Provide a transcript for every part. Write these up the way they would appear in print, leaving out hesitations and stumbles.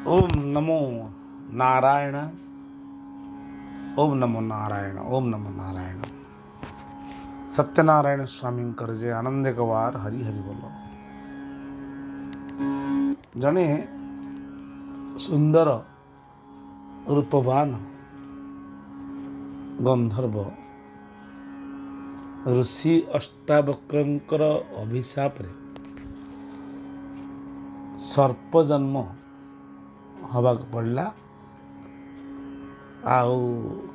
ओम नमो नारायण। ओम नमो नारायण। ओम नमो नारायण। सत्यनारायण स्वामी जे आनंद गवार हरि हरि बोल। जने सुंदर रूपवान गंधर्व ऋषि अष्टावक्रंकर अभिशाप रे सर्प जन्म हवाक पड़ला। आउ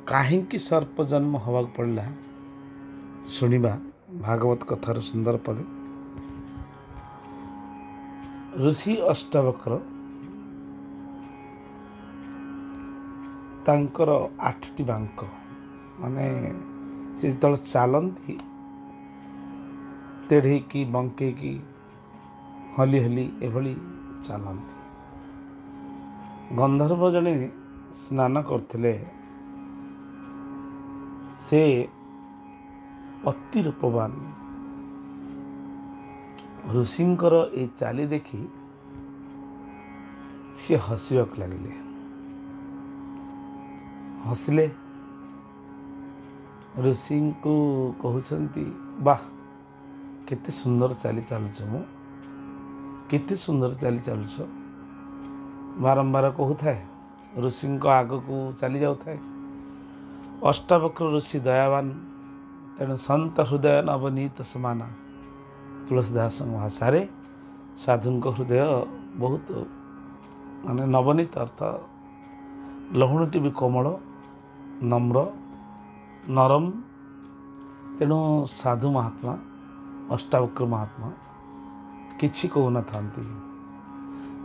काहींकी सर्प जन्म हवाक पड़ला सुनिबा भागवत कथार सुंदर पदे। ऋषि अष्टावक्र तांकर 8टी बांक माने से जो चलती तेढ़ेकी बंकेकी हली हली एभली चलती। गंधर्व जने स्नान करथिले से अति रूपवान ऋषिंकर ए चाली देखी सी हसिबाक लगिले। हसिले ऋषि को कहउछंती वाह केते सुंदर चाली चलुछ मु केते सुंदर चाली चलुछ। बारंबार कहूए ऋषि आग को चली जाऊ थाए। अष्टावक्र ऋषि दयावान तेणु संत हृदय नवनीत समाना। तुलसीदास भाषा साधु हृदय बहुत माने नवनीत अर्थ लहुणटी भी कोमल नम्र नरम। तेणु साधु महात्मा अष्टावक्र महात्मा किछि कहना था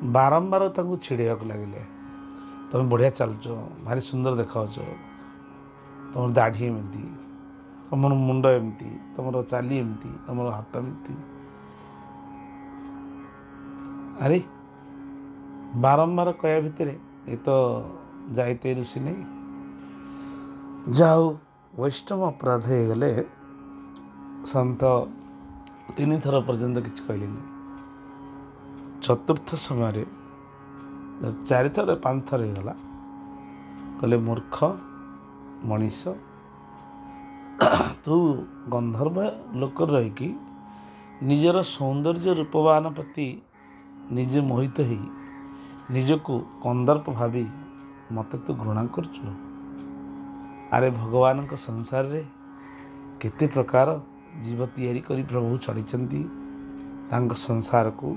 बारंबार तांको छिड़ाक लगे तुम बढ़िया चलुच भारी सुंदर देखा तुम दाढ़ी एमती तुम मुंड एमती तुम चाली एमती तुम हाथ एमती। अरे बारंबार कहया भितर ये तो जाइते ऋषि नहीं जाओ वैष्णव अपराध हो गले संत 3 थर पर्यंत किसी कहले चतुर्थ समय 4 थर 5 थर होगला कहले मूर्ख मनीष तू गंधर्व लोक रहीकि निजर सौंदर्य रूपवान प्रति निजे मोहित ही निजको कंदर्प भावी मते तू घृणा करचु। अरे भगवान का संसार रे केते प्रकार जीव तैयारी करी प्रभु छड़िछंती तांक संसार को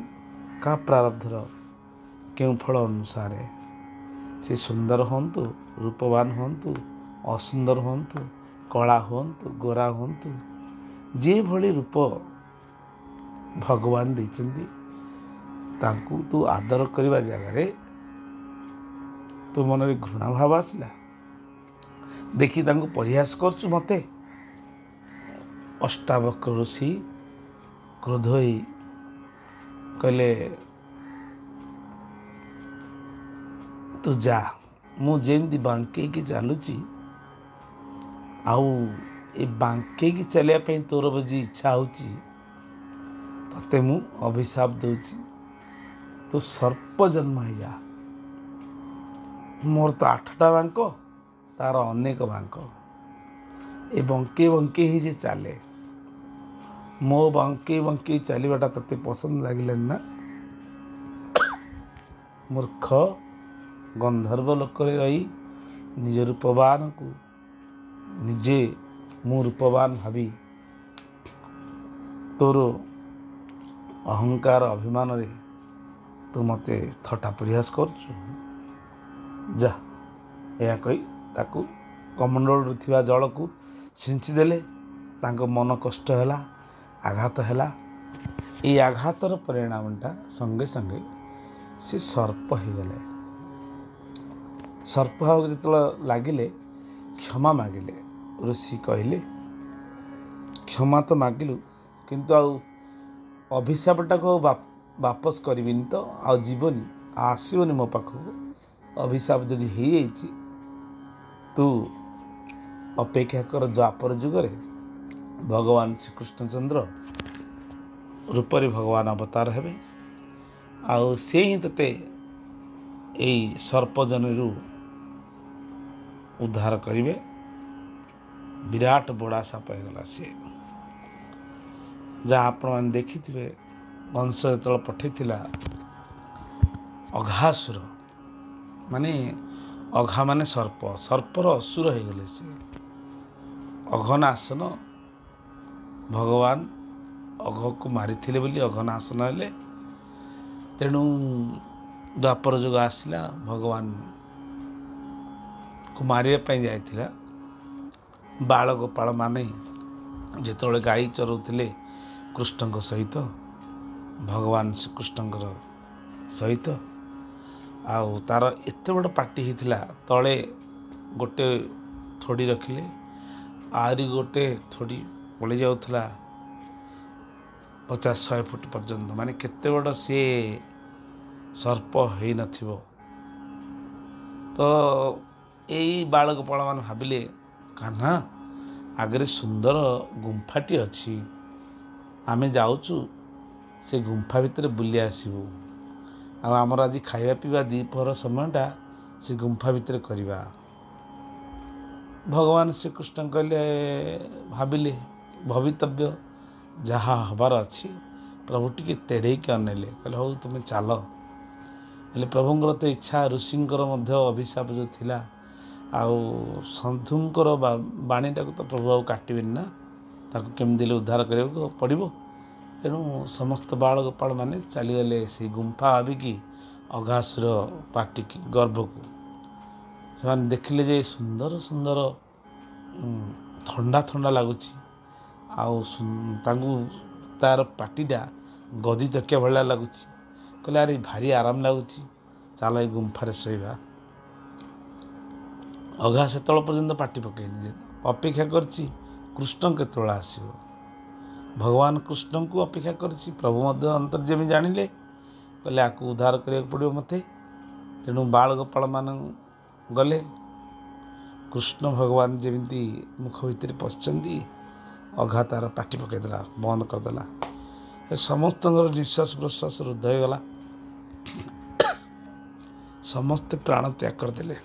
का प्रारब्धर क्यों फल अनुसार से सुंदर होंतु रूपवान होंतु असुंदर होंतु कला होंतु गोरा होंतु जे भली रूप भगवान देइछंती तांकु तू आदर करबा जगह रे तू मन रे घृणा भाव आसला देखी तांकु परिहास करचु मते। अष्टावक्र ऋषि क्रोध होई कहले तू जा मु जेमती बांके की चलुची आउ ए बांके की चलिया पे तोर बजी इच्छा होची तते मु अभिशाप दूची तू सर्प जन्म हो जा। मोर तो 8टा बांक तार अनेक बांक ए बंके बंके ही जे चले मो बंके बंके चलवाटा तते पसंद लगे ना। मूर्ख गंधर्व लोक रही निज रूपवान को निजे मु रूपवान भावी तोर अहंकार अभिमान रे तू मते थटा प्रयास करचु जा। या कही ताकू कमंडल थिबा जल को छिंची देले तांको मन कष्ट हैला आघात हैला। ये आघातर परिणामटा संगे संगे से सर्प हो गले। सर्प जो लगिले क्षमा मागिले ऋषि कहले क्षमा तो मागिलु किंतु आउ अभिशापटा को वापस करबिनी तो आ जीवनी आसबनी मो पाखक अभिशाप जदि हो जाइए तू अपेक्षा कर द्वापर जुगरे भगवान श्रीकृष्णचंद्र रूपरे भगवान अवतार हेबे आउ से ही तते ଏଇ ସର୍ପଜନରୁ ଉଦ୍ଧାର କରିବେ। ବିରାଟ ବଡ଼ା ସାପ ହେଇଗଲା ସିଏ, ଯାହା ଆପଣମାନେ ଦେଖିଥିବେ। କଂସ ଯେତେବେଳେ ପଠାଇଥିଲା ଅଘାସୁର, ମାନେ ଅଘା ମାନେ ସର୍ପ, ସର୍ପର ଅସୁର ହେଇଗଲେ ସେ। ଅଘନାଶନ ଭଗବାନ ଅଘକୁ ମାରିଥିଲେ ବୋଲି ଅଘନାଶନ ହେଲେ। ତେଣୁ ଦ୍ୱାପର ଯୁଗ ଆସିଲା, ଭଗବାନକୁ ମାରିବା ପାଇଁ ଯାଇଥିଲା ବାଳଗୋପାଳ ମାନେ ଯେତେବେଳେ ଗାଈ ଚରାଉଥିଲେ କୃଷ୍ଣଙ୍କ ସହିତ, ଭଗବାନ ଶ୍ରୀକୃଷ୍ଣଙ୍କର ସହିତ। ଆଉ ତାର ଏତେ ବଡ଼ ପାଟି ହେଇଥିଲା, ତଳେ ଗୋଟେ ଥୋଡ଼ି ରଖିଲେ ଆହୁରି ଗୋଟେ ଥୋଡ଼ି ପଳେଇ ଯାଉଥିଲା 50-100 ଫୁଟ ପର୍ଯ୍ୟନ୍ତ। ମାନେ କେତେ ବଡ଼ ସିଏ ସର୍ପ ହେଇନଥିବ। ତ ଏଇ ବାଳଗୋପାଳ ମାନେ ଭାବିଲେ, କାହ୍ନା ଆଗରେ ସୁନ୍ଦର ଗୁମ୍ଫାଟି ଅଛି, ଆମେ ଯାଉଛୁ ସେ ଗୁମ୍ଫା ଭିତରେ ବୁଲି ଆସିବୁ। ଆଉ ଆମର ଆଜି ଖାଇବା ପିଇବା ଦ୍ୱିପହର ସମୟଟା ସେ ଗୁମ୍ଫା ଭିତରେ କରିବା। ଭଗବାନ ଶ୍ରୀକୃଷ୍ଣ କହିଲେ, ଭାବିଲେ ଭବିତବ୍ୟ ଯାହା ହେବାର ଅଛି। ପ୍ରଭୁ ଟିକେ ତେଢ଼େଇକି ଅନେଇଲେ, କହିଲେ ହଉ ତୁମେ ଚାଲ। ହେଲେ ପ୍ରଭୁଙ୍କର ତ ଇଚ୍ଛା, ଋଷିଙ୍କର ମଧ୍ୟ ଅଭିଶାପ ଯେଉଁ ଥିଲା, ଆଉ ସାଧୁଙ୍କର ବାଣୀଟାକୁ ତ ପ୍ରଭୁ ଆଉ କାଟିବେନି ନା, ତାକୁ କେମିତି ହେଲେ ଉଦ୍ଧାର କରିବାକୁ ପଡ଼ିବ। ତେଣୁ ସମସ୍ତ ବାଳଗୋପାଳ ମାନେ ଚାଲିଗଲେ ସେଇ ଗୁମ୍ଫା ଭାବିକି ଅଘାସୁର ପାଟିକି ଗର୍ଭକୁ। ସେମାନେ ଦେଖିଲେ ଯେ ସୁନ୍ଦର ସୁନ୍ଦର ଥଣ୍ଡା ଥଣ୍ଡା ଲାଗୁଛି, ଆଉ ତାଙ୍କୁ ତାର ପାଟିଟା ଗଦି ତକିଆ ଭଳିଆ ଲାଗୁଛି। କହିଲେ ଆରେ ଭାରି ଆରାମ ଲାଗୁଛି, ଚାଲ ଏଇ ଗୁମ୍ଫାରେ ଶୋଇବା। ଅଘା ସେତେବେଳେ ପର୍ଯ୍ୟନ୍ତ ପାଟି ପକେଇନି, ଅପେକ୍ଷା କରିଛି କୃଷ୍ଣ କେତେବେଳେ ଆସିବ। ଭଗବାନ କୃଷ୍ଣଙ୍କୁ ଅପେକ୍ଷା କରିଛି। ପ୍ରଭୁ ମଧ୍ୟ ଅନ୍ତର୍ଯ୍ୟାମୀ ଜାଣିଲେ, କହିଲେ ଆକୁ ଉଦ୍ଧାର କରିବାକୁ ପଡ଼ିବ ମୋତେ। ତେଣୁ ବାଳଗୋପାଳ ମାନେ ଗଲେ। କୃଷ୍ଣ ଭଗବାନ ଯେମିତି ମୁଖ ଭିତରେ ପଶିଛନ୍ତି, ଅଘା ତାର ପାଟି ପକାଇଦେଲା, ବନ୍ଦ କରିଦେଲା। ସମସ୍ତଙ୍କର ନିଶ୍ୱାସ ପ୍ରଶ୍ୱାସ ରୁଦ୍ଧ ହୋଇଗଲା। ସମସ୍ତେ ପ୍ରାଣ ତ୍ୟାଗ କରିଦେଲେ।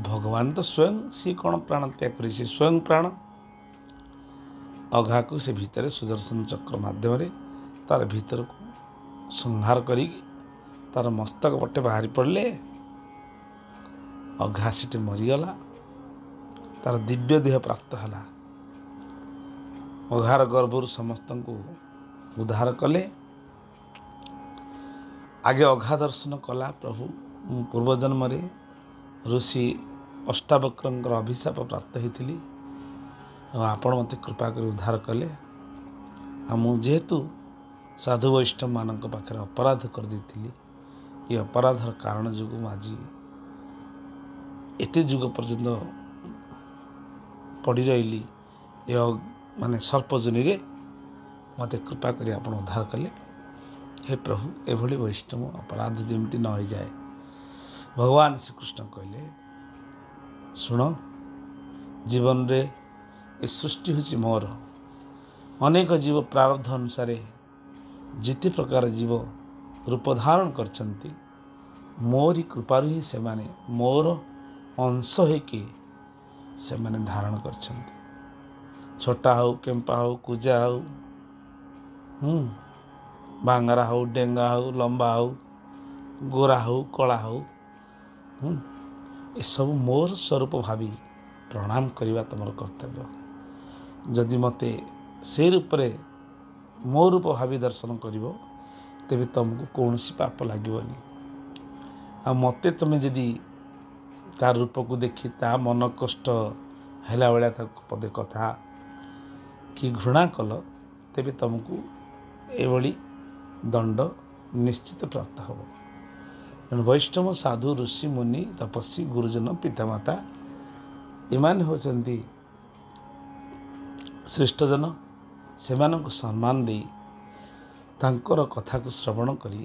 ଭଗବାନ ତ ସ୍ୱୟଂ, ସିଏ କ'ଣ ପ୍ରାଣ ତ୍ୟାଗ କରି, ସିଏ ସ୍ୱୟଂ ପ୍ରାଣ। ଅଘାକୁ ସେ ଭିତରେ ସୁଦର୍ଶନ ଚକ୍ର ମାଧ୍ୟମରେ ତାର ଭିତରକୁ ସଂହାର କରିକି ତାର ମସ୍ତକ ପଟେ ବାହାରି ପଡ଼ିଲେ। ଅଘା ସେଠି ମରିଗଲା, ତାର ଦିବ୍ୟ ଦେହ ପ୍ରାପ୍ତ ହେଲା। ଅଘାର ଗର୍ଭରୁ ସମସ୍ତଙ୍କୁ ଉଦ୍ଧାର କଲେ। ଆଗେ ଅଘା ଦର୍ଶନ କଲା ପ୍ରଭୁ, ମୁଁ ପୂର୍ବଜନ୍ମରେ ଋଷି ଅଷ୍ଟାବକ୍ରଙ୍କର ଅଭିଶାପ ପ୍ରାପ୍ତ ହେଇଥିଲି, ଆଉ ଆପଣ ମୋତେ କୃପା କରି ଉଦ୍ଧାର କଲେ। ଆଉ ମୁଁ ଯେହେତୁ ସାଧୁ ବୈଷ୍ଣବମାନଙ୍କ ପାଖରେ ଅପରାଧ କରିଦେଇଥିଲି, ଏ ଅପରାଧର କାରଣ ଯୋଗୁଁ ମୁଁ ଆଜି ଏତେ ଯୁଗ ପର୍ଯ୍ୟନ୍ତ ପଡ଼ି ରହିଲି ଏ ମାନେ ସର୍ପଜନୀରେ। ମୋତେ କୃପା କରି ଆପଣ ଉଦ୍ଧାର କଲେ। ହେ ପ୍ରଭୁ, ଏଭଳି ବୈଷ୍ଣବ ଅପରାଧ ଯେମିତି ନ ହୋଇଯାଏ। ଭଗବାନ ଶ୍ରୀକୃଷ୍ଣ କହିଲେ, ଶୁଣ, ଜୀବନରେ ଏ ସୃଷ୍ଟି ହେଉଛି ମୋର। ଅନେକ ଜୀବ ପ୍ରାରବ୍ଧ ଅନୁସାରେ ଯେତେ ପ୍ରକାର ଜୀବ ରୂପ ଧାରଣ କରିଛନ୍ତି, ମୋରି କୃପାରୁ ହିଁ ସେମାନେ ମୋର ଅଂଶ ହେଇକି ସେମାନେ ଧାରଣ କରିଛନ୍ତି। ଛୋଟା ହଉ, କେମ୍ପା ହଉ, କୁଜା ହଉ, ବାଙ୍ଗରା ହଉ, ଡେଙ୍ଗା ହଉ, ଲମ୍ବା ହଉ, ଗୋରା ହଉ, କଳା ହଉ, ଏସବୁ ମୋର ସ୍ୱରୂପ ଭାବି ପ୍ରଣାମ କରିବା ତୁମର କର୍ତ୍ତବ୍ୟ। ଯଦି ମୋତେ ସେଇ ରୂପରେ ମୋ ରୂପ ଭାବି ଦର୍ଶନ କରିବ, ତେବେ ତୁମକୁ କୌଣସି ପାପ ଲାଗିବନି। ଆଉ ମୋତେ ତୁମେ ଯଦି ତାର ରୂପକୁ ଦେଖି ତା ମନ କଷ୍ଟ ହେଲା ଭଳିଆ ତାକୁ ପଦେ କଥା କି ଘୃଣା କଲ, ତେବେ ତୁମକୁ ଏଭଳି ଦଣ୍ଡ ନିଶ୍ଚିତ ପ୍ରାପ୍ତ ହେବ। ତେଣୁ ବୈଷ୍ଣବ, ସାଧୁ, ଋଷି, ମୁନି, ତପସ୍ୱୀ, ଗୁରୁଜନ, ପିତାମାତା, ଏମାନେ ହେଉଛନ୍ତି ଶ୍ରେଷ୍ଠଜନ। ସେମାନଙ୍କୁ ସମ୍ମାନ ଦେଇ ତାଙ୍କର କଥାକୁ ଶ୍ରବଣ କରି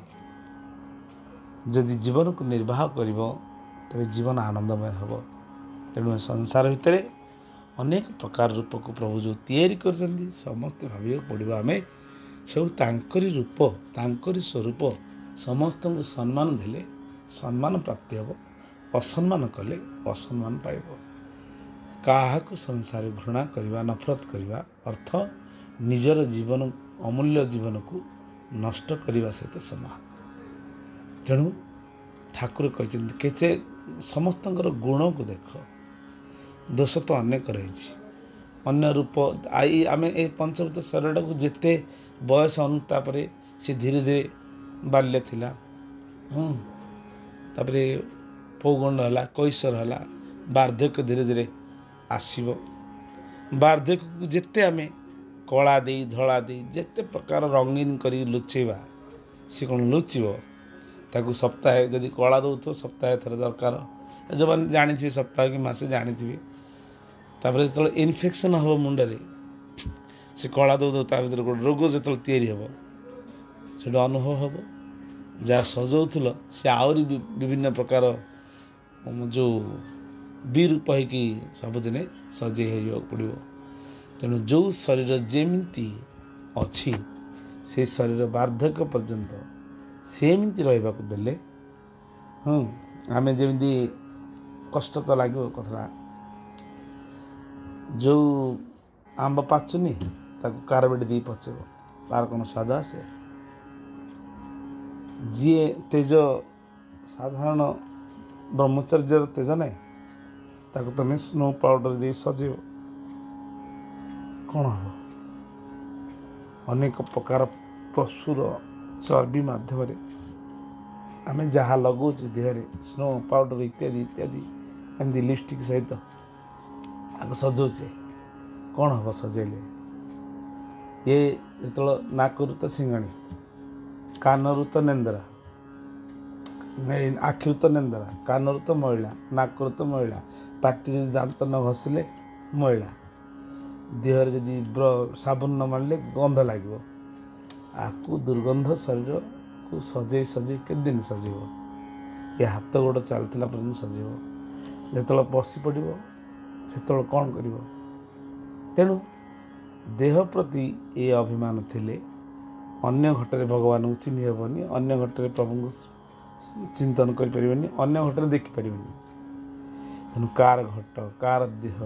ଯଦି ଜୀବନକୁ ନିର୍ବାହ କରିବ, ତେବେ ଜୀବନ ଆନନ୍ଦମୟ ହେବ। ତେଣୁ ଏ ସଂସାର ଭିତରେ ଅନେକ ପ୍ରକାର ରୂପକୁ ପ୍ରଭୁ ଯେଉଁ ତିଆରି କରିଛନ୍ତି, ସମସ୍ତେ ଭାବିବାକୁ ପଡ଼ିବ ଆମେ ସବୁ ତାଙ୍କରି ରୂପ, ତାଙ୍କରି ସ୍ୱରୂପ। ସମସ୍ତଙ୍କୁ ସମ୍ମାନ ଦେଲେ ସମ୍ମାନ ପ୍ରାପ୍ତି ହେବ। ଅସମ୍ମାନ କଲେ ଅସମ୍ମାନ ପାଇବ। କାହାକୁ ସଂସାରରେ ଘୃଣା କରିବା, ନଫରତ କରିବା ଅର୍ଥ ନିଜର ଜୀବନ, ଅମୂଲ୍ୟ ଜୀବନକୁ ନଷ୍ଟ କରିବା ସହିତ ସମାନ। ତେଣୁ ଠାକୁର କହିଛନ୍ତି କେତେ ସମସ୍ତଙ୍କର ଗୁଣକୁ ଦେଖ, ଦୋଷ ତ ଅନେକ ରହିଛି। ଅନ୍ୟ ରୂପ ଆମେ ଏ ପଞ୍ଚଭୂତ ଶରୀରଟାକୁ ଯେତେ ବୟସ ଅନୁତାପରେ ସେ ଧୀରେ ଧୀରେ ବାଲ୍ୟ ଥିଲା, ତାପରେ ପୌଗଣ୍ଡ ହେଲା, କୈଶୋର ହେଲା, ବାର୍ଦ୍ଧକ୍ୟ ଧୀରେ ଧୀରେ ଆସିବ। ବାର୍ଦ୍ଧକ୍ୟକୁ ଯେତେ ଆମେ କଳା ଦେଇ ଧଳା ଦେଇ ଯେତେ ପ୍ରକାର ରଙ୍ଗୀନ କରି ଲୁଚେଇବା, ସେ କ'ଣ ଲୁଚିବ? ତାକୁ ସପ୍ତାହେ ଯଦି କଳା ଦେଉଥିବ ସପ୍ତାହେ ଥରେ ଦରକାର। ଯେଉଁମାନେ ଜାଣିଥିବେ ସପ୍ତାହ କି ମାସେ ଜାଣିଥିବେ। ତାପରେ ଯେତେବେଳେ ଇନଫେକ୍ସନ୍ ହେବ ମୁଣ୍ଡରେ, ସେ କଳା ଦେଉ ତା ଭିତରେ ଗୋଟେ ରୋଗ ଯେତେବେଳେ ତିଆରି ହେବ, ସେଟା ଅନୁଭବ ହେବ। ଯାହା ସଜଉଥିଲ ସେ ଆହୁରି ବିଭିନ୍ନ ପ୍ରକାର ଯେଉଁ ବିରୂପ ହେଇକି ସବୁଦିନେ ସଜେଇ ହେବାକୁ ପଡ଼ିବ। ତେଣୁ ଯେଉଁ ଶରୀର ଯେମିତି ଅଛି ସେ ଶରୀର ବାର୍ଦ୍ଧକ୍ୟ ପର୍ଯ୍ୟନ୍ତ ସେମିତି ରହିବାକୁ ଦେଲେ, ଆମେ ଯେମିତି କଷ୍ଟ ତ ଲାଗିବ। କଥା ଯେଉଁ ଆମ୍ବ ପାଚୁନି ତାକୁ କାରବେଟି ଦେଇ ପଚେଇବ, ତାର କ'ଣ ସ୍ୱାଦ ଆସେ? ଯିଏ ତେଜ ସାଧାରଣ ବ୍ରହ୍ମଚର୍ଯ୍ୟର ତେଜ ନାହିଁ, ତାକୁ ତୁମେ ସ୍ନୋ ପାଉଡ଼ର ଦେଇ ସଜେଇବ, କ'ଣ ହେବ? ଅନେକ ପ୍ରକାର ପଶୁର ଚର୍ବି ମାଧ୍ୟମରେ ଆମେ ଯାହା ଲଗାଉଛୁ ଦେହରେ, ସ୍ନୋ ପାଉଡ଼ର ଇତ୍ୟାଦି ଇତ୍ୟାଦି, ଏମିତି ଲିପଷ୍ଟିକ୍ ସହିତ ଆକୁ ସଜଉଛେ, କ'ଣ ହେବ ସଜେଇଲେ? ଇଏ ଯେତେବେଳେ ନାକରୁ ତ ସିଙ୍ଗାଣି, କାନରୁ ତ ନେନ୍ଦରା, ଆଖିରୁ ତ ନେନ୍ଦରା, କାନରୁ ତ ମଇଳା, ନାକରୁ ତ ମଇଳା, ପାଟିରେ ଦାନ୍ତ ନ ଘଷିଲେ ମଇଳା, ଦେହରେ ଯଦି ସାବୁନ ନ ମାରିଲେ ଗନ୍ଧ ଲାଗିବ। ଆକୁ ଦୁର୍ଗନ୍ଧ ଶରୀରକୁ ସଜେଇ ସଜେଇ କେତେ ଦିନ ସଜେଇବ? ଏ ହାତ ଗୋଡ଼ ଚାଲିଥିଲା ପର୍ଯ୍ୟନ୍ତ ସଜେଇବ। ଯେତେବେଳେ ବସି ପଡ଼ିବ ସେତେବେଳେ କ'ଣ କରିବ? ତେଣୁ ଦେହ ପ୍ରତି ଏ ଅଭିମାନ ଥିଲେ ଅନ୍ୟ ଘଟରେ ଭଗବାନଙ୍କୁ ଚିହ୍ନି ହେବନି, ଅନ୍ୟ ଘଟରେ ପ୍ରଭୁଙ୍କୁ ଚିନ୍ତନ କରିପାରିବନି, ଅନ୍ୟ ଘଟରେ ଦେଖିପାରିବନି। ତେଣୁ କାର ଘଟ, କାର ଦେହ,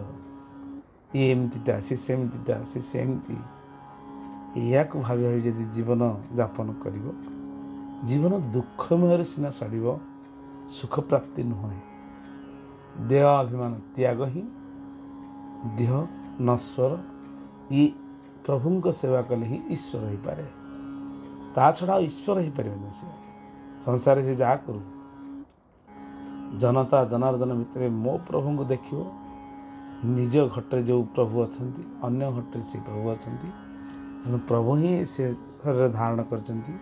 ଇଏ ଏମିତିଟା, ସେ ସେମିତିଟା, ସେ ସେମିତି, ଏହାକୁ ଭାବି ଭାବି ଯଦି ଜୀବନ ଯାପନ କରିବ, ଜୀବନ ଦୁଃଖମୟରେ ସିନା ସରିବ, ସୁଖ ପ୍ରାପ୍ତି ନୁହେଁ। ଦେହ ଅଭିମାନ ତ୍ୟାଗ ହିଁ ଦେହ ନଶ୍ୱର। ଇ ପ୍ରଭୁଙ୍କ ସେବା କଲେ ହିଁ ଈଶ୍ୱର ହେଇପାରେ। ତା ଛଡ଼ା ଆଉ ଈଶ୍ୱର ହେଇପାରିବନି। ସେ ସଂସାରରେ ସେ ଯାହା କରୁ, ଜନତା ଜନାର୍ଦ୍ଦନ ଭିତରେ ମୋ ପ୍ରଭୁଙ୍କୁ ଦେଖିବ। ନିଜ ଘଟରେ ଯେଉଁ ପ୍ରଭୁ ଅଛନ୍ତି, ଅନ୍ୟ ଘଟରେ ସେ ପ୍ରଭୁ ଅଛନ୍ତି। ତେଣୁ ପ୍ରଭୁ ହିଁ ସେ ଶରୀର ଧାରଣ କରିଛନ୍ତି।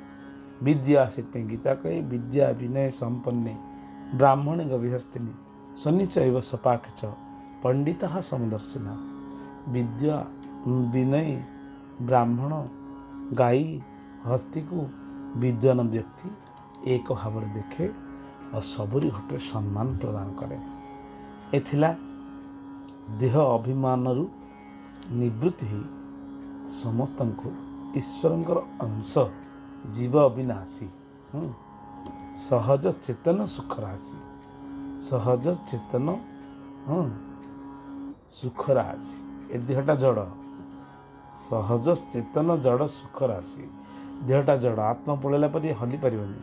ବିଦ୍ୟା, ସେଥିପାଇଁ ଗୀତା କହେ ବିଦ୍ୟା ବିନୟ ସମ୍ପନ୍ନେ ବ୍ରାହ୍ମଣୀ ଗଭିହସ୍ତିନୀ ଶନିଚୈବ ସପାକଚ ପଣ୍ଡିତା ସମଦର୍ଶିନା। ବିଦ୍ୟା, ବିନୟ, ବ୍ରାହ୍ମଣ, ଗାଈ, ହସ୍ତିକୁ ବିଦ୍ୱାନ ବ୍ୟକ୍ତି ଏକ ଭାବରେ ଦେଖେ ଆଉ ସବୁରି ଘଟରେ ସମ୍ମାନ ପ୍ରଦାନ କରେ। ଏ ଥିଲା ଦେହ ଅଭିମାନରୁ ନିବୃତ୍ତି ହୋଇ ସମସ୍ତଙ୍କୁ ଈଶ୍ୱରଙ୍କର ଅଂଶ, ଜୀବ ଅବିନାଶୀ, ସହଜ ଚେତନ ସୁଖ ରାଶି, ସହଜ ଚେତନ ସୁଖ ରାଶି। ଏ ଦେହଟା ଜଡ଼, ସହଜ ଚେତନ ଜଡ଼ ସୁଖ ରାଶି। ଦେହଟା ଜଡ଼, ଆତ୍ମା ପଳେଇଲା ପରେ ହଲି ପାରିବନି।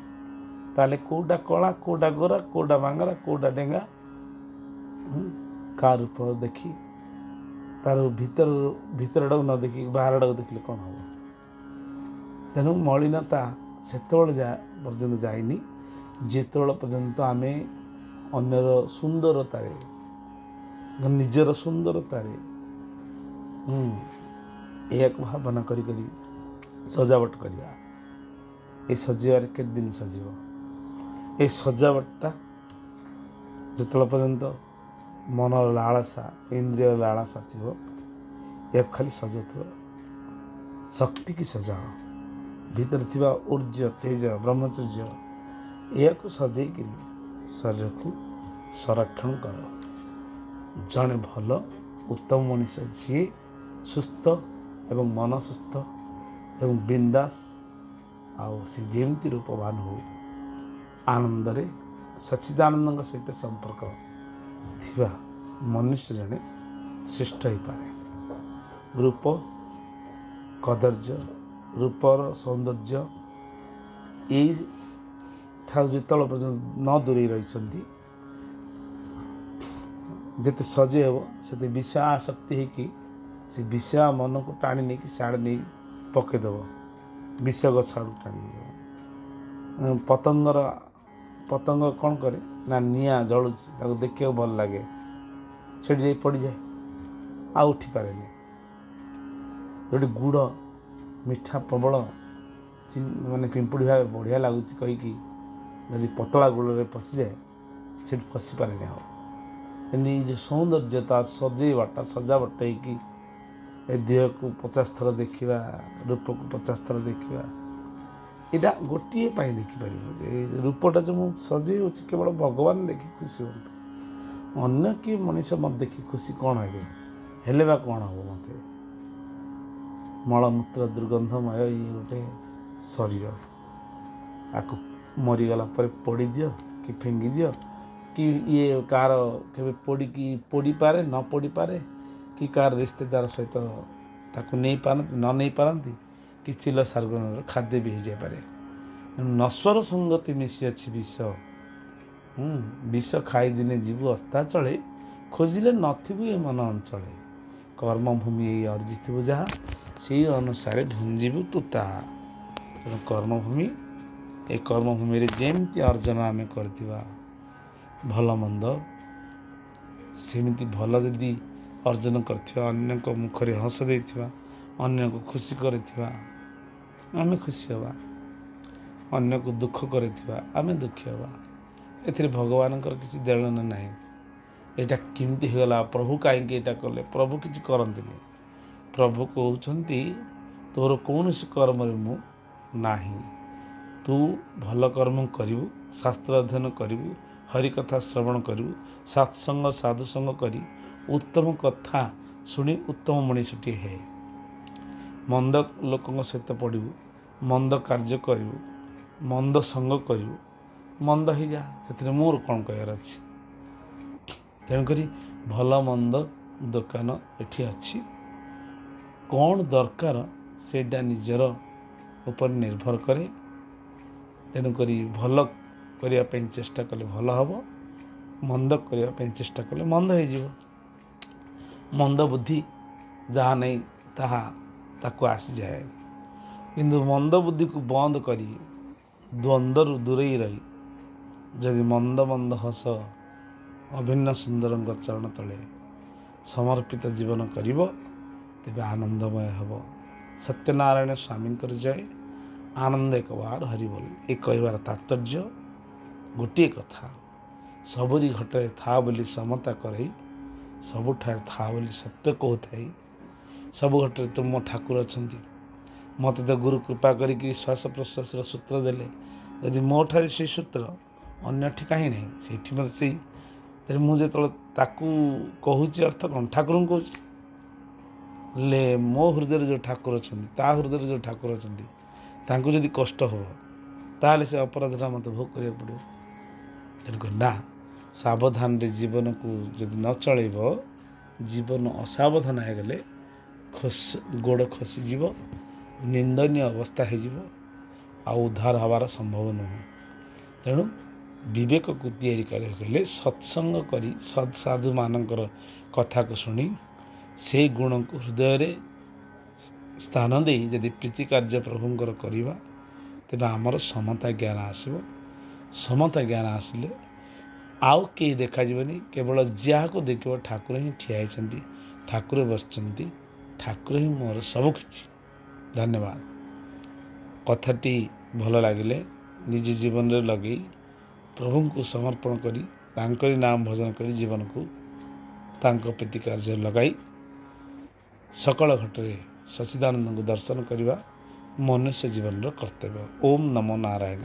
ତାହେଲେ କେଉଁଟା କଳା, କେଉଁଟା ଗୋରା, କେଉଁଟା ବାଙ୍ଗରା, କେଉଁଟା ଡେଙ୍ଗା, କାହା ରୂପ ଦେଖି ତାର ଭିତରଟାକୁ ନ ଦେଖି ବାହାରଟାକୁ ଦେଖିଲେ କ'ଣ ହେବ? ତେଣୁ ମଳିନତା ସେତେବେଳେ ପର୍ଯ୍ୟନ୍ତ ଯାଇନି ଯେତେବେଳେ ପର୍ଯ୍ୟନ୍ତ ଆମେ ଅନ୍ୟର ସୁନ୍ଦରତାରେ, ନିଜର ସୁନ୍ଦରତାରେ ଏହାକୁ ଭାବନା କରି କରି ସଜାବଟ କରିବା। ଏ ସଜେଇବାରେ କେତେ ଦିନ ସଜିବ? ଏ ସଜାବଟଟା ଯେତେବେଳେ ପର୍ଯ୍ୟନ୍ତ ମନର ଲାଳସା, ଇନ୍ଦ୍ରିୟ ଲାଳସା ଥିବ, ଏହାକୁ ଖାଲି ସଜାଉଥିବ। ଶକ୍ତିକି ସଜାଅ, ଭିତରେ ଥିବା ଊର୍ଜ, ତେଜ, ବ୍ରହ୍ମଚର୍ଯ୍ୟ, ଏହାକୁ ସଜେଇକିରି ଶରୀରକୁ ସଂରକ୍ଷଣ କର। ଜଣେ ଭଲ ଉତ୍ତମ ମଣିଷ ଯିଏ ସୁସ୍ଥ ଏବଂ ମନ ସୁସ୍ଥ ଏବଂ ବିନ୍ଦାସ, ଆଉ ସେ ଯେମିତି ରୂପବାନ ହଉ, ଆନନ୍ଦରେ ସଚ୍ଚିଦାନନ୍ଦଙ୍କ ସହିତ ସମ୍ପର୍କ ଥିବା ମନୁଷ୍ୟ ଜଣେ ଶ୍ରେଷ୍ଠ ହୋଇପାରେ। ରୂପ କଦର୍ଯ୍ୟ, ରୂପର ସୌନ୍ଦର୍ଯ୍ୟ ଏଇଠାରୁ ଯେତେବେଳେ ପର୍ଯ୍ୟନ୍ତ ନ ଦୂରେଇ ରହିଛନ୍ତି, ଯେତେ ସଜେଇ ହେବ ସେତେ ବିଷୟ ଆସକ୍ତି ହେଇକି ସେ ବିଷୟ ମନକୁ ଟାଣି ନେଇକି ସିଆଡ଼େ ନେଇ ପକେଇଦେବ, ବିଷ ଗଛ ଆଡ଼କୁ ଟାଣି ନେଇଯିବ। ପତଙ୍ଗ କ'ଣ କରେ ନା ନିଆଁ ଜଳୁଛି ତାକୁ ଦେଖିବାକୁ ଭଲ ଲାଗେ, ସେଠି ଯାଇ ପଡ଼ିଯାଏ, ଆଉ ଉଠିପାରେନି। ଯେଉଁଠି ଗୁଡ଼ ମିଠା ପ୍ରବଳ ମାନେ ପିମ୍ପୁଡ଼ି ଭାବେ ବଢ଼ିଆ ଲାଗୁଛି କହିକି ଯଦି ପତଳା ଗୁଡ଼ରେ ପଶିଯାଏ ସେଠି ପଶିପାରେନି ଆଉ। ଏମିତି ଏଇ ଯେଉଁ ସୌନ୍ଦର୍ଯ୍ୟତା ସଜେଇବାଟା ସଜାବଟ ହେଇକି ଏ ଦେହକୁ 50 ଥର ଦେଖିବା, ରୂପକୁ 50 ଥର ଦେଖିବା, ଏଇଟା ଗୋଟିଏ ପାଇଁ ଦେଖିପାରିବ। ଏ ରୂପଟା ଯେଉଁ ମୁଁ ସଜେଇ ହେଉଛି କେବଳ ଭଗବାନ ଦେଖି ଖୁସି ହୁଅନ୍ତୁ। ଅନ୍ୟ କିଏ ମଣିଷ ମୋତେ ଦେଖି ଖୁସି କ'ଣ ହେଲେ ବା କ'ଣ ହେବ? ମୋତେ ମଳମୂତ୍ର ଦୁର୍ଗନ୍ଧମୟ ଇଏ ଗୋଟେ ଶରୀର, ଆକୁ ମରିଗଲା ପରେ ପୋଡ଼ିଦିଅ କି ଫିଙ୍ଗି ଦିଅ, କି ଇଏ କାହାର କେବେ ପୋଡ଼ିପାରେ ନ ପୋଡ଼ିପାରେ, କି କାହାର ରିଶ୍ତେଦାର ସହିତ ତାକୁ ନେଇପାରନ୍ତି ନ ନେଇପାରନ୍ତି, କି ଚିଲ ଶାର୍ଗଣର ଖାଦ୍ୟ ବି ହେଇଯାଇପାରେ। ନଶ୍ୱର ସଙ୍ଗତି ମିଶି ଅଛି ବିଷ, ବିଷ ଖାଇ ଦିନେ ଯିବୁ ଅସ୍ତାଚଳେ, ଖୋଜିଲେ ନଥିବୁ ଏ ମନ ଅଞ୍ଚଳେ। କର୍ମଭୂମି ଏଇ ଅର୍ଜିଥିବୁ ଯାହା, ସେଇ ଅନୁସାରେ ଭୁଞ୍ଜିବୁ ତୁ ତାହା। ତେଣୁ କର୍ମଭୂମି, ଏ କର୍ମଭୂମିରେ ଯେମିତି ଅର୍ଜନ ଆମେ କରିଥିବା ଭଲ ମନ୍ଦ, ସେମିତି ଭଲ ଯଦି ଅର୍ଜନ କରିଥିବା, ଅନ୍ୟଙ୍କ ମୁଖରେ ହସ ଦେଇଥିବା, ଅନ୍ୟକୁ ଖୁସି କରିଥିବା ଆମେ ଖୁସି ହେବା, ଅନ୍ୟକୁ ଦୁଃଖ କରିଥିବା ଆମେ ଦୁଃଖୀ ହେବା। ଏଥିରେ ଭଗବାନଙ୍କର କିଛି ଦେଳନ ନାହିଁ। ଏଇଟା କେମିତି ହେଇଗଲା, ପ୍ରଭୁ କାହିଁକି ଏଇଟା କଲେ? ପ୍ରଭୁ କିଛି କରନ୍ତିନି। ପ୍ରଭୁ କହୁଛନ୍ତି ତୋର କୌଣସି କର୍ମରେ ମୁଁ ନାହିଁ। ତୁ ଭଲ କର୍ମ କରିବୁ, ଶାସ୍ତ୍ର ଅଧ୍ୟୟନ କରିବୁ, ହରିକଥା ଶ୍ରବଣ କରିବୁ, ସତ୍ସଙ୍ଗ ସାଧୁସଙ୍ଗ କରି ଉତ୍ତମ କଥା ଶୁଣି ଉତ୍ତମ ମଣିଷଟିଏ ହେ। ମନ୍ଦ ଲୋକଙ୍କ ସହିତ ପଡ଼ିବୁ, ମନ୍ଦ କାର୍ଯ୍ୟ କରିବୁ, ମନ୍ଦ ସଙ୍ଗ କରିବୁ, ମନ୍ଦ ହେଇଯା, ସେଥିରେ ମୋର କ'ଣ କହିବାର ଅଛି? ତେଣୁକରି ଭଲ ମନ୍ଦ ଦୋକାନ ଏଠି ଅଛି। କ'ଣ ଦରକାର ସେଇଟା ନିଜର ଉପରେ ନିର୍ଭର କରେ। ତେଣୁକରି ଭଲ କରିବା ପାଇଁ ଚେଷ୍ଟା କଲେ ଭଲ ହେବ, ମନ୍ଦ କରିବା ପାଇଁ ଚେଷ୍ଟା କଲେ ମନ୍ଦ ହେଇଯିବ। ମନ୍ଦ ବୁଦ୍ଧି ଯାହା ନାହିଁ ତାକୁ ଆସିଯାଏ। କିନ୍ତୁ ମନ୍ଦ ବୁଦ୍ଧିକୁ ବନ୍ଦ କରି ଦ୍ୱନ୍ଦ୍ୱରୁ ଦୂରେଇ ରହି ଯଦି ମନ୍ଦ ହସ ଅଭିନ୍ନ ସୁନ୍ଦରଙ୍କ ଚରଣ ତଳେ ସମର୍ପିତ ଜୀବନ କରିବ, ତେବେ ଆନନ୍ଦମୟ ହେବ। ସତ୍ୟନାରାୟଣ ସ୍ୱାମୀଙ୍କର ଜୟ। ଆନନ୍ଦ ଏକବାର ହରିବୋଲ। ଏ କହିବାର ତାତ୍ପର୍ଯ୍ୟ ଗୋଟିଏ କଥା, ସବୁରି ଘଟରେ ଥା ବୋଲି ସମତା କରେଇ, ସବୁଠାରେ ଥା ବୋଲି ସତ୍ୟ କହୁଥାଇ, ସବୁ ଘଟରେ ତ ମୋ ଠାକୁର ଅଛନ୍ତି। ମୋତେ ତ ଗୁରୁ କୃପା କରିକି ଶ୍ୱାସ ପ୍ରଶ୍ୱାସର ସୂତ୍ର ଦେଲେ, ଯଦି ମୋ ଠାରେ ସେଇ ସୂତ୍ର ଅନ୍ୟଠି କାହିଁ ନାହିଁ, ସେଇଠି ମୋତେ ସେଇ। ତେଣୁ ମୁଁ ଯେତେବେଳେ ତାକୁ କହୁଛି ଅର୍ଥ କ'ଣ? ଠାକୁରଙ୍କୁ କହୁଛି। ହେଲେ ମୋ ହୃଦୟରେ ଯେଉଁ ଠାକୁର ଅଛନ୍ତି, ତା ହୃଦୟରେ ଯେଉଁ ଠାକୁର ଅଛନ୍ତି, ତାଙ୍କୁ ଯଦି କଷ୍ଟ ହେବ ତାହେଲେ ସେ ଅପରାଧଟା ମୋତେ ଭୋଗ କରିବାକୁ ପଡ଼ିବ। ତେଣୁକରି ନା, ସାବଧାନରେ ଜୀବନକୁ ଯଦି ନ ଚଳେଇବ, ଜୀବନ ଅସାବଧାନ ହେଇଗଲେ ଗୋଡ଼ ଖସିଯିବ, ନିନ୍ଦନୀୟ ଅବସ୍ଥା ହେଇଯିବ, ଆଉ ଉଦ୍ଧାର ହେବାର ସମ୍ଭବ ନୁହେଁ। ତେଣୁ ବିବେକକୁ ତିଆରି କରିବାକୁ ହେଲେ ସତ୍ସଙ୍ଗ କରି ସତ୍ସାଧୁମାନଙ୍କର କଥାକୁ ଶୁଣି ସେଇ ଗୁଣକୁ ହୃଦୟରେ ସ୍ଥାନ ଦେଇ ଯଦି ପ୍ରୀତି କାର୍ଯ୍ୟ ପ୍ରଭୁଙ୍କର କରିବା, ତେବେ ଆମର ସମତା ଜ୍ଞାନ ଆସିବ। ସମତା ଜ୍ଞାନ ଆସିଲେ ଆଉ କେହି ଦେଖାଯିବନି, କେବଳ ଯାହାକୁ ଦେଖିବ ଠାକୁର ହିଁ ଠିଆ ହେଇଛନ୍ତି, ଠାକୁର ବସିଛନ୍ତି, ଠାକୁର ହିଁ ମୋର ସବୁକିଛି। ଧନ୍ୟବାଦ। କଥାଟି ଭଲ ଲାଗିଲେ ନିଜ ଜୀବନରେ ଲଗେଇ ପ୍ରଭୁଙ୍କୁ ସମର୍ପଣ କରି ତାଙ୍କରି ନାମ ଭଜନ କରି ଜୀବନକୁ ତାଙ୍କ ପ୍ରୀତି କାର୍ଯ୍ୟରେ ଲଗାଇ ସକଳ ଘଟରେ ସଚ୍ଚିଦାନନ୍ଦଙ୍କୁ ଦର୍ଶନ କରିବା ମନୁଷ୍ୟ ଜୀବନର କର୍ତ୍ତବ୍ୟ। ଓମ୍ ନମୋ ନାରାୟଣ।